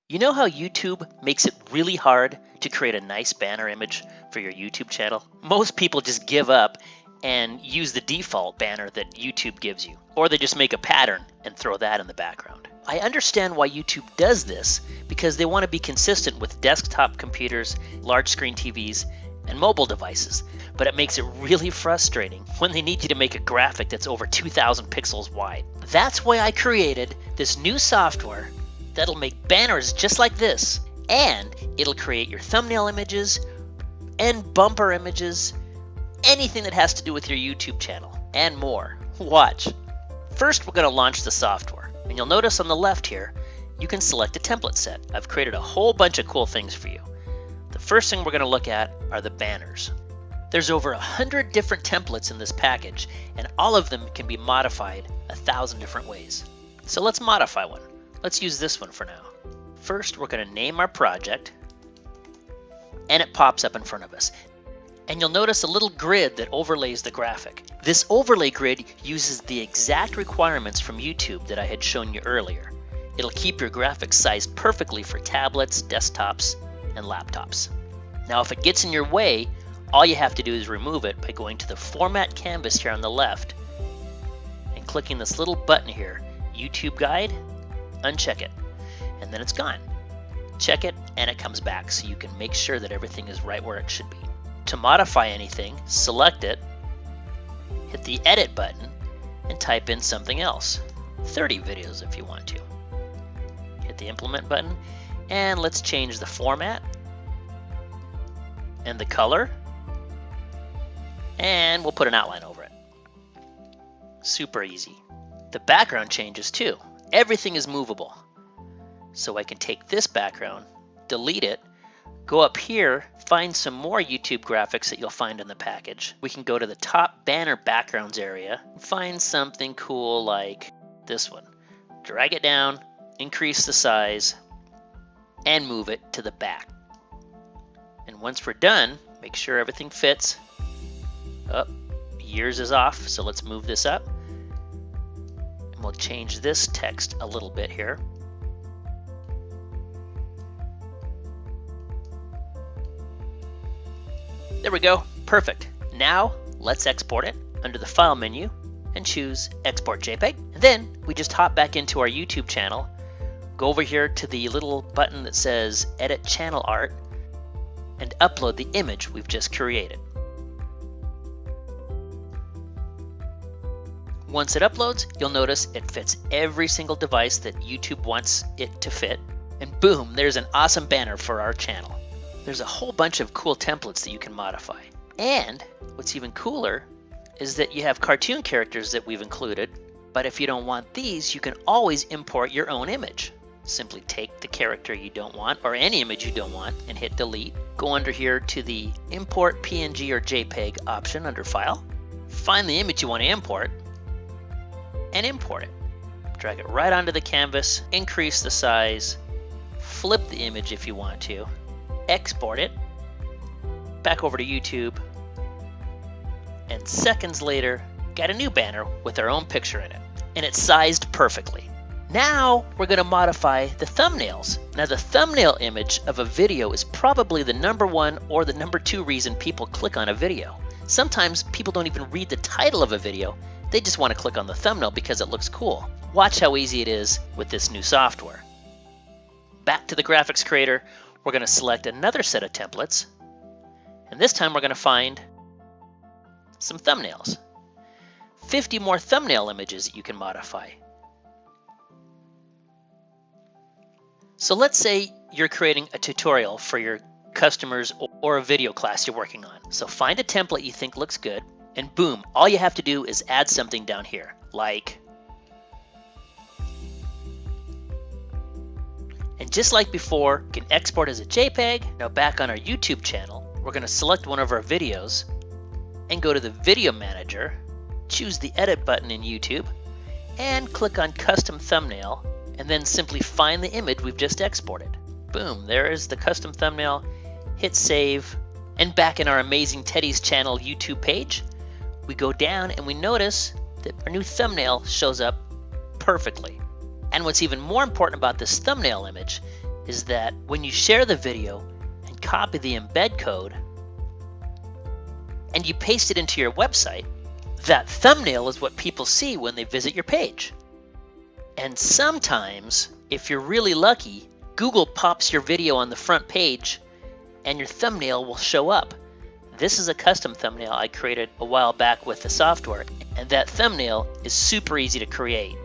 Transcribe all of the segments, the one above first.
You know how YouTube makes it really hard to create a nice banner image for your YouTube channel? Most people just give up and use the default banner that YouTube gives you, or they just make a pattern and throw that in the background. I understand why YouTube does this because they want to be consistent with desktop computers, large screen TVs, and mobile devices, but it makes it really frustrating when they need you to make a graphic that's over 2,000 pixels wide. That's why I created this new software that'll make banners just like this, and it'll create your thumbnail images and bumper images, anything that has to do with your YouTube channel, and more. Watch. First, we're going to launch the software, and you'll notice on the left here, you can select a template set. I've created a whole bunch of cool things for you. The first thing we're going to look at are the banners. There's over 100 different templates in this package, and all of them can be modified 1,000 different ways. So let's modify one. Let's use this one for now. First, we're going to name our project, and it pops up in front of us. And you'll notice a little grid that overlays the graphic. This overlay grid uses the exact requirements from YouTube that I had shown you earlier. It'll keep your graphics sized perfectly for tablets, desktops, and laptops. Now, if it gets in your way, all you have to do is remove it by going to the Format Canvas here on the left and clicking this little button here, YouTube Guide, uncheck it, and then it's gone. Check it and it comes back so you can make sure that everything is right where it should be. To modify anything, select it, hit the Edit button, and type in something else. 30 videos if you want to. Hit the Implement button, and let's change the format and the color, and we'll put an outline over it. Super easy. The background changes too. Everything is movable. So I can take this background, delete it, go up here, find some more YouTube graphics that you'll find in the package. We can go to the top banner backgrounds area, find something cool like this one. Drag it down, increase the size, and move it to the back. And once we're done, make sure everything fits. Oh, yours is off, so let's move this up. And we'll change this text a little bit here. There we go, perfect. Now let's export it under the File menu and choose Export JPEG. And then we just hop back into our YouTube channel, go over here to the little button that says Edit Channel Art, and upload the image we've just created. Once it uploads, you'll notice it fits every single device that YouTube wants it to fit, and boom, there's an awesome banner for our channel. There's a whole bunch of cool templates that you can modify. And what's even cooler is that you have cartoon characters that we've included, but if you don't want these, you can always import your own image. Simply take the character you don't want, or any image you don't want, and hit delete. Go under here to the Import PNG or JPEG option under File. Find the image you want to import, and import it. Drag it right onto the canvas, increase the size, flip the image if you want to, export it, back over to YouTube, and seconds later, got a new banner with our own picture in it, and it's sized perfectly. Now we're going to modify the thumbnails. Now the thumbnail image of a video is probably the #1 or the #2 reason people click on a video. Sometimes people don't even read the title of a video, they just want to click on the thumbnail because it looks cool. Watch how easy it is with this new software. Back to the graphics creator, we're going to select another set of templates, and this time we're going to find some thumbnails. 50 more thumbnail images that you can modify. So let's say you're creating a tutorial for your customers or a video class you're working on. So find a template you think looks good, and boom, all you have to do is add something down here, like, and just like before, you can export as a JPEG. Now back on our YouTube channel, we're going to select one of our videos and go to the Video Manager, choose the Edit button in YouTube, and click on Custom Thumbnail, and then simply find the image we've just exported. Boom, there is the custom thumbnail. Hit Save, and back in our Amazing Teddy's Channel YouTube page, we go down and we notice that our new thumbnail shows up perfectly. And what's even more important about this thumbnail image is that when you share the video and copy the embed code and you paste it into your website, that thumbnail is what people see when they visit your page. And sometimes, if you're really lucky, Google pops your video on the front page and your thumbnail will show up. This is a custom thumbnail I created a while back with the software, and that thumbnail is super easy to create.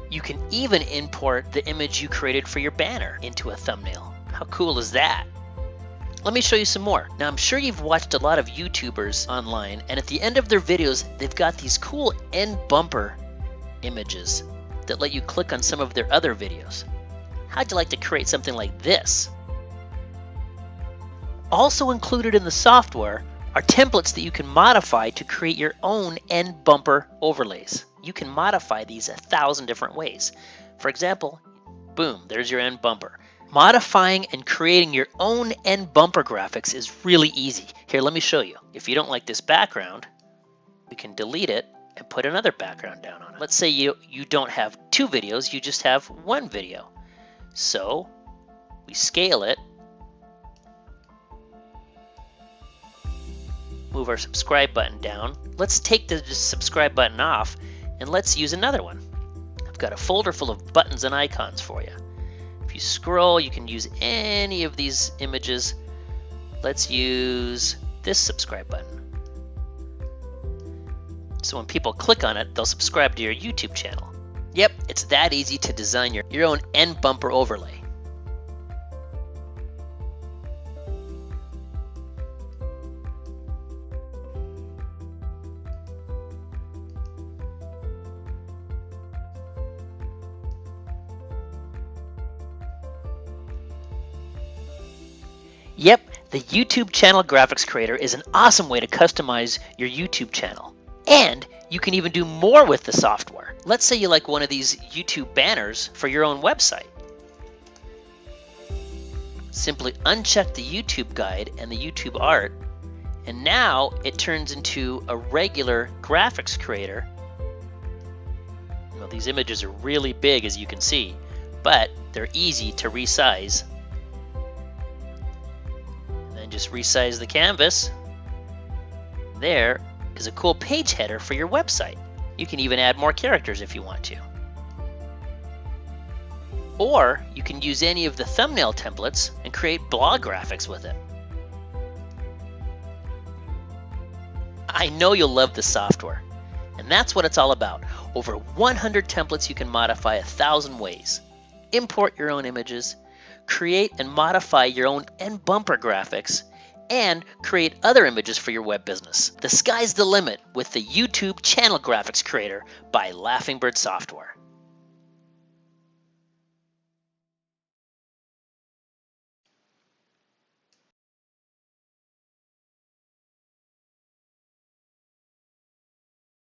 You can even import the image you created for your banner into a thumbnail. How cool is that? Let me show you some more. Now, I'm sure you've watched a lot of YouTubers online, and at the end of their videos, they've got these cool end bumper images that let you click on some of their other videos. How'd you like to create something like this? Also included in the software are templates that you can modify to create your own end bumper overlays. You can modify these 1,000 different ways. For example, boom, there's your end bumper. Modifying and creating your own end bumper graphics is really easy. Here, let me show you. If you don't like this background, we can delete it and put another background down on it. Let's say you don't have 2 videos, you just have 1 video. So we scale it, move our subscribe button down. Let's take the subscribe button off and let's use another one. I've got a folder full of buttons and icons for you. If you scroll, you can use any of these images. Let's use this subscribe button. So when people click on it, they'll subscribe to your YouTube channel. Yep, it's that easy to design your own end bumper overlay. Yep, the YouTube Channel Graphics Creator is an awesome way to customize your YouTube channel. And you can even do more with the software. Let's say you like one of these YouTube banners for your own website. Simply uncheck the YouTube guide and the YouTube art, and now it turns into a regular graphics creator. Well, these images are really big, as you can see, but they're easy to resize. Just resize the canvas. There is a cool page header for your website. You can even add more characters if you want to. Or you can use any of the thumbnail templates and create blog graphics with it. I know you'll love the software, and that's what it's all about. Over 100 templates you can modify 1,000 ways. Import your own images, create and modify your own end bumper graphics, and create other images for your web business. The sky's the limit with the YouTube Channel Graphics Creator by Laughing Bird Software.